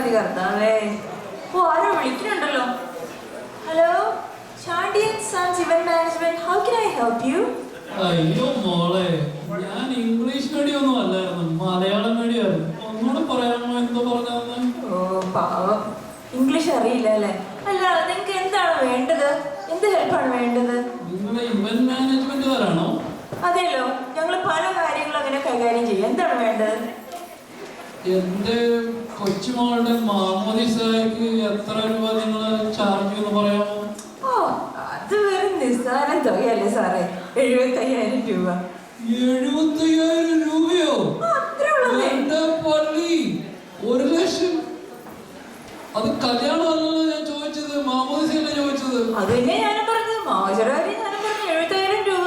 മതി കർത്താവേ. ഓ ആരോ വിളിക്കുന്നുണ്ടല്ലോ. Hello, Shandy and sons event management, how can I help you? അയ്യോ മോളെ, ഞാൻ ഇംഗ്ലീഷ് മീഡിയം ഒന്നും അല്ലായിരുന്നു, മലയാളം മീഡിയമായിരുന്നു. ഒന്നുകൂടെ പറയാമോ എന്തോ പറഞ്ഞാൽ? ഓ പാവം, ഇംഗ്ലീഷ് അറിയില്ല അല്ലേ? അല്ല, നിങ്ങൾക്ക് എന്താണ് വേണ്ടത്? എന്ത് ഹെൽപ്പാണ് വേണ്ടത്? നിങ്ങളെ ഇവന്റ് മാനേജ്മെന്റുകാരാണോ? അതെല്ലോ, ഞങ്ങൾ പല കാര്യങ്ങളും അങ്ങനെ കൈകാര്യം ചെയ്യും. എന്താണ് വേണ്ടത്? എന്റെ കൊച്ചുമോളുടെ മാമോദിസയ്ക്ക് എത്ര രൂപ നിങ്ങൾ ചാർജ് ചെയ്യുമെന്ന് പറയാമോ? ഓ, അത് വെറും നിസ്സാരം തുകയല്ലേ സാറേ, 75,000 രൂപ. 75,000 രൂപയോ? എന്റെ പള്ളി, 1,00,000. അത് കല്യാണമല്ലല്ലോ ഞാൻ ചോദിച്ചത്, മാമോദിസയല്ലേ ചോദിച്ചത്. അത് തന്നെ ഞാനും പറഞ്ഞത്, മാവചരാരി ഞാനും പറഞ്ഞു 70,000 രൂപ.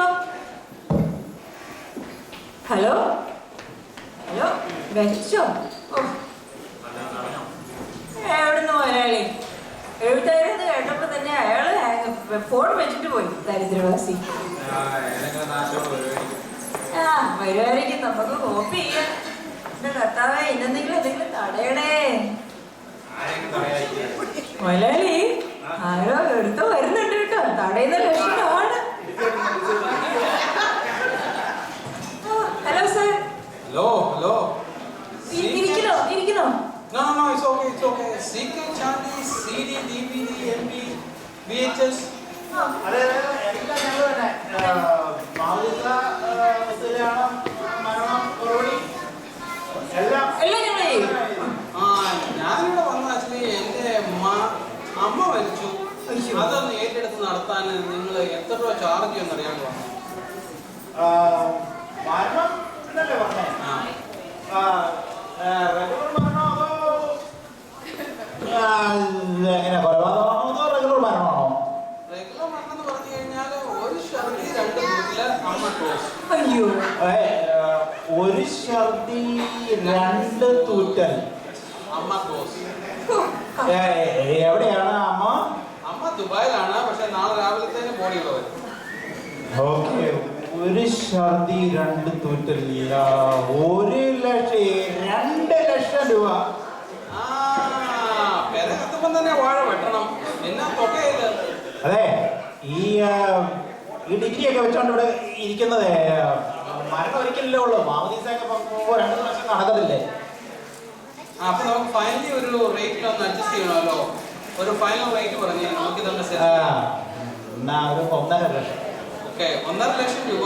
ഹലോ ഹലോ, വെച്ചോ? എവിടുന്ന് മുതലാളി? 70,000 എന്ന് കേട്ടപ്പോ തന്നെ അയാള് ഫോൺ വെച്ചിട്ട് പോയി, ദരിദ്രവാസി. ആ വരുമായിരിക്കും, നമുക്ക് കോപ്പി ചെയ്യാം. എന്റെ കർത്താവേ, എന്തെങ്കിലും തടയണേ മുതലാളി. ആരോ എടുത്ത് വരുന്നുണ്ട് കേട്ടോ, തടയുന്ന ലക്ഷണമാണ്. Hello sir. Hello. ഇരിക്കണോ? No, it's okay. CK Chandi, CD, DVD, MP, VHS. എല്ലാം ഞങ്ങൾ തന്നെ മാമോദിസ മരണം മറുപടി എല്ലാം ഞങ്ങളെ. ഞാനിവിടെ വന്ന ആക്ച്വലി എൻ്റെ അമ്മ മരിച്ചു. അതൊന്ന് ഏറ്റെടുത്ത് നടത്താൻ നിങ്ങൾ എത്ര രൂപ ചാർജ് ചെയ്യുമെന്ന് അറിയാൻ പറഞ്ഞു. മരണം എന്നല്ലേ പറഞ്ഞേ? റെഗുലർ മരണോ അതോ എങ്ങനെ കൊലപാതകമാണോ അതോ റെഗുലർ മരണമാണോ? റെഗുലർ മരണം എന്ന് പറഞ്ഞു കഴിഞ്ഞാൽ ഒരു ഛർദി 2 വീട്ടില് അമ്മ ക്ലോസ്. അയ്യോ, ഒരു ഛർദി 2 തൂറ്റൽ അമ്മ ക്ലോസ്. എവിടെയാണ് അമ്മ? അമ്മ ദുബായിലാണ്, പക്ഷെ നാളെ രാവിലത്തേന് ബോഡി ഇവിടെ വരും. ഓക്കെ, ഒരു ഛർദി 2 തൂറ്റലില്ല, 1,00,000 രൂപ. പെര കത്തുമ്പം തന്നെ വാഴ വെട്ടണം, എന്നാ തുകയില്ല. അതെ, ഈ ഡിഗ്രി ഒക്കെ വെച്ചോണ്ട് ഇവിടെ ഇരിക്കുന്നത് മരണം ഒരിക്കലല്ലേ ഉള്ളൂ. മാമോദിസയൊക്കെ 2 വർഷം നടക്കത്തില്ലേ? അപ്പൊ നമുക്ക് ഫൈനലി ഒരു റേറ്റിൽ ഒന്ന് അഡ്ജസ്റ്റ് ചെയ്യണമല്ലോ. ഒരു ഫൈനൽ റേറ്റ് പറഞ്ഞ് നമുക്ക് ഇതൊന്ന് ഒരു 1,50,000. ഓക്കെ, 1,50,000 രൂപ.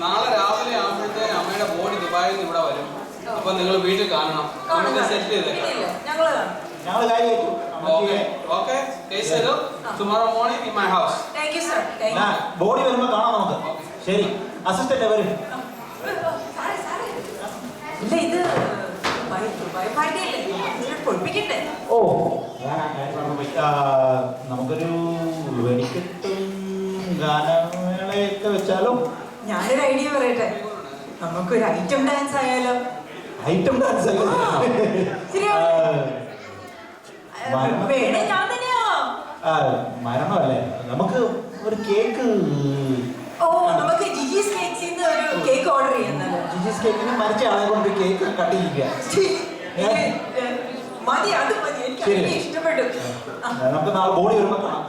നാളെ രാവിലെ ആകുമ്പോഴത്തേന് അമ്മയുടെ ബോഡി ദുബായിൽ നിന്ന് ഇവിടെ വരും. അപ്പൊ നിങ്ങൾ വീട്ടിൽ കാണണം, നമുക്ക് സെറ്റ് ചെയ്തേക്കാം. ഞങ്ങൾ കാര്യമായിട്ടു. Okay, tomorrow morning in my house. Body വരുമ്പോ കാണാം നമുക്ക്. ശരി, അസിസ്റ്റന്റ് വരും. ഇത് പൊളിപ്പിക്കട്ടെ. ഓ, നമുക്കൊരു വെടിക്കെട്ടും ഗാനമേളയൊക്കെ വെച്ചാലോ? ഞാനൊരു ഐഡിയ പറയട്ടെ, നമുക്കൊരു ഐറ്റം ഡാൻസ് ആയാലോ? ഐറ്റം ഡാൻസ് വേണേ ഞാൻ തന്നെയാ. മരണമല്ലേ, നമുക്ക് ഒരു കേക്ക്. ഓ, നമുക്ക് ജിജീസ് കേക്ക്സിന്ന് ഒരു കേക്ക് ഓർഡർ ചെയ്യുന്നത്. ജിജീസ് കേക്കിന് മരിച്ച ആളെ കൊണ്ട് കേക്ക് കട്ട് ചെയ്യുക. മതി, അത് മതി, എനിക്ക് അങ്ങനെ ഇഷ്ടപ്പെട്ടു. നമുക്ക് നാളെ ബോഡി വരുമ്പോ കാണാം.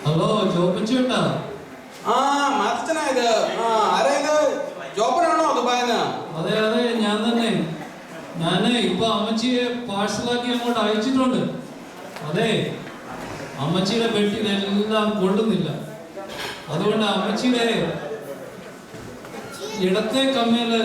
ഹലോ, ജോബിച്ചേട്ടാ. മാത്തച്ഛനാ ഇത്? ആരാ ഇത്? ജോബനാണോ ദുബായിന്ന്? അതെ, ഞാൻ തന്നെ. ഞാന് ഇപ്പൊ ഇപ്പൊ അമ്മച്ചിയെ പാഴ്സലാക്കി അങ്ങോട്ട് അയച്ചിട്ടുണ്ട്. അതെ, അമ്മച്ചിയുടെ പെട്ടിയിലെല്ലാം കൊള്ളുന്നില്ല. അതുകൊണ്ട് അമ്മച്ചിയുടെ ഇടത്തെ കമ്മേല്